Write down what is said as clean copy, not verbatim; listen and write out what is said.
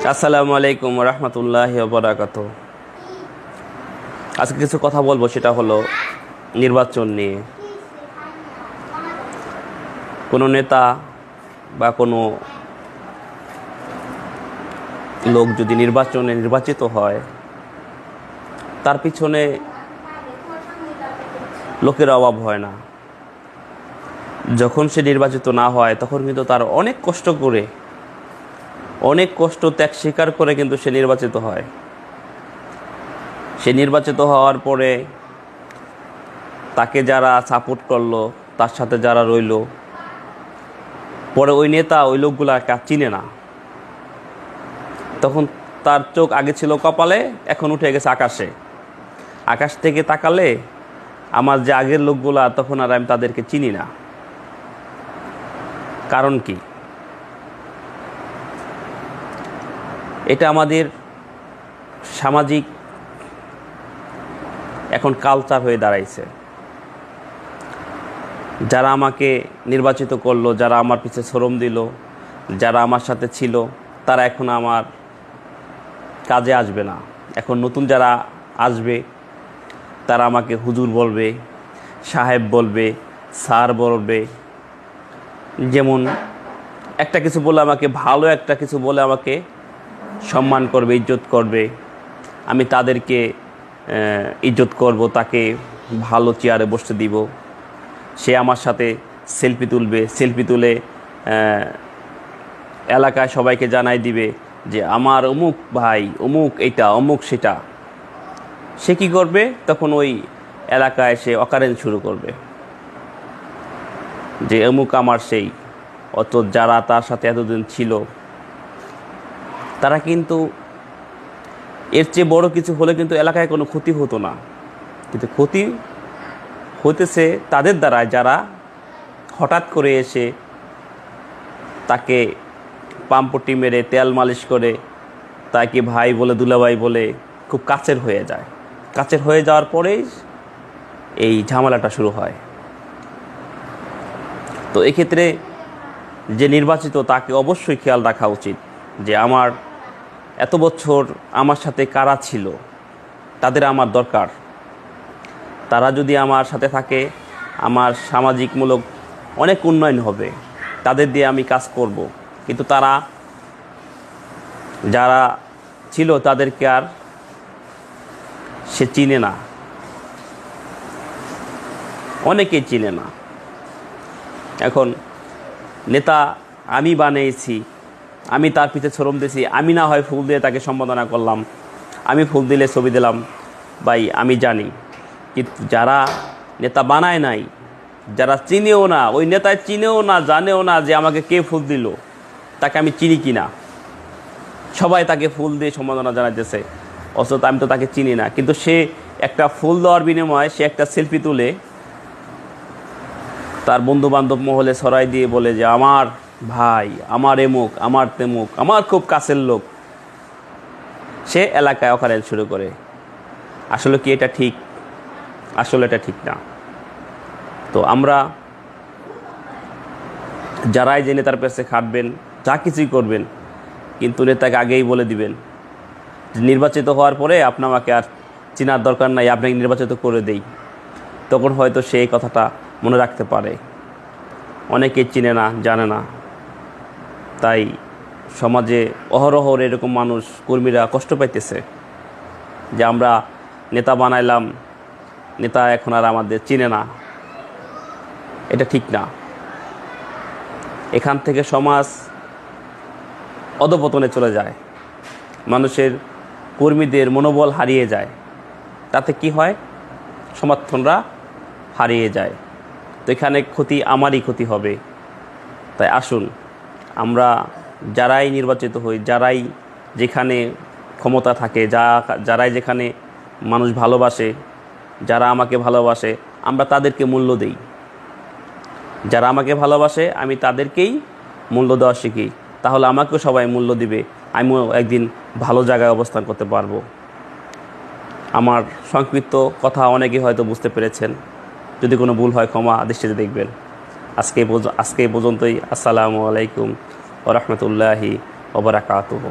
আসসালামু আলাইকুম রহমতুল্লাহি ওয়া বারাকাতুহু। আজকে কিছু কথা বলবো, সেটা হলো নির্বাচন নিয়ে। কোনো নেতা বা কোনো লোক যদি নির্বাচনে নির্বাচিত হয়, তার পিছনে লোকের অভাব হয় না। যখন সে নির্বাচিত না হয় তখন কিন্তু তার অনেক কষ্ট করে, অনেক কষ্ট ত্যাগ স্বীকার করে কিন্তু সে নির্বাচিত হয়। সে নির্বাচিত হওয়ার পরে তাকে যারা সাপোর্ট করলো, তার সাথে যারা রইল, পরে ওই নেতা ওই লোকগুলাকে চিনে না। তখন তার চোখ আগে ছিল কপালে, এখন উঠে গেছে আকাশে। আকাশ থেকে তাকালে আমার যে আগের লোকগুলা, তখন আর আমি তাদেরকে চিনি না। কারণ কি? এটা আমাদের সামাজিক এখন কালচার হয়ে দাঁড়াইছে। যারা আমাকে নির্বাচিত করলো, যারা আমার পিছে শ্রম দিল, যারা আমার সাথে ছিল, তারা এখন আমার কাজে আসবে না। এখন নতুন যারা আসবে তারা আমাকে হুজুর বলবে, সাহেব বলবে, স্যার বলবে। যেমন একটা কিছু বলে আমাকে, ভালো একটা কিছু বলে আমাকে সম্মান করবে, ইজ্জত করবে। আমি তাদেরকে ইজ্জত করব, তাকে ভালো চেয়ারে বসতে দিব। সে আমার সাথে সেলফি তুলবে, সেলফি তুলে এলাকায় সবাইকে জানাই দিবে যে আমার অমুক ভাই, অমুক এটা, অমুক সেটা। সে কী করবে? তখন ওই এলাকায় সে অকারেন্স শুরু করবে যে অমুক আমার সেই। অত যারা তার সাথে এতদিন ছিল, তারা কিন্তু এর চেয়ে বড় কিছু হলে কিন্তু এলাকায় কোনো ক্ষতি হতো না। কিন্তু ক্ষতি হতেছে তাদের দ্বারা, যারা হঠাৎ করে এসে তাকে পাম্পটি মেরে, তেল মালিশ করে, তাকে ভাই বলে, দুলাভাই বলে খুব কাছের হয়ে যায়। কাছের হয়ে যাওয়ার পরেই এই ঝামেলাটা শুরু হয়। তো এক্ষেত্রে যে নির্বাচিত, তাকে অবশ্যই খেয়াল রাখা উচিত যে আমার এত বছর আমার সাথে কারা ছিল, তাদের আমার দরকার। তারা যদি আমার সাথে থাকে, আমার সামাজিকমূলক অনেক উন্নয়ন হবে, তাদের দিয়ে আমি কাজ করব। কিন্তু তারা যারা ছিল, তাদেরকে আর সে চিনে না, অনেকেই চিনে না। এখন নেতা আমি বানিয়েছি, আমি তার পিছে শ্রম দিয়েছি, আমি না হয় ফুল দিয়ে তাকে সম্বোধনা করলাম, আমি ফুল দিলে ছবি দিলাম, ভাই আমি জানি। কিন্তু যারা নেতা বানায় নাই, যারা চিনেও না, ওই নেতায় চিনেও না, জানেও না যে আমাকে কে ফুল দিল, তাকে আমি চিনি কি না। সবাই তাকে ফুল দিয়ে সম্বোধনা জানাইতেছে, অথচ আমি তো তাকে চিনি না। কিন্তু সে একটা ফুল দেওয়ার বিনিময়ে সে একটা সেলফি তুলে তার বন্ধুবান্ধব মহলে ছড়াই দিয়ে বলে যে আমার ভাই, আমার এমুক, আমার তেমুক, আমার খুব কাছের লোক। সে এলাকায় অকারেন্স শুরু করে। আসলে কি এটা ঠিক? আসলে এটা ঠিক না। তো আমরা যারাই যে নেতার পেছে খাটবেন, যা কিছুই করবেন, কিন্তু নেতাকে আগেই বলে দিবেন যে নির্বাচিত হওয়ার পরে আপনি আমাকে আর চেনার দরকার নাই, আপনাকে নির্বাচিত করে দেই। তখন হয়তো সেই কথাটা মনে রাখতে পারে। অনেকেই চিনে না, জানে না। তাই সমাজে অহরহ এরকম মানুষ, কর্মীরা কষ্ট পাইতেছে যে আমরা নেতা বানাইলাম, নেতা এখন আর আমাদের চিনে না। এটা ঠিক না। এখান থেকে সমাজ অধপতনে চলে যায়, মানুষের, কর্মীদের মনোবল হারিয়ে যায়। তাতে কি হয়? সমর্থনরা হারিয়ে যায়। তো এখানে ক্ষতি আমারই ক্ষতি হবে। তাই আসুন, আমরা যারাই নির্বাচিত হই, যারাই যেখানে ক্ষমতা থাকে, যারাই যেখানে মানুষ ভালোবাসে, যারা আমাকে ভালোবাসে, আমরা তাদেরকে মূল্য দেই। যারা আমাকে ভালোবাসে, আমি তাদেরকেই মূল্য দেওয়া শিখি। তাহলে আমাকেও সবাই মূল্য দিবে, আমিও একদিন ভালো জায়গায় অবস্থান করতে পারবো। আমার সংক্ষিপ্ত কথা অনেকে হয়তো বুঝতে পেরেছেন। যদি কোনো ভুল হয় ক্ষমা দৃষ্টিতে দেখবেন। আজকে পর্যন্তই। আসসালামু আলাইকুম ওয়া রাহমাতুল্লাহি ওয়া বারাকাতুহু।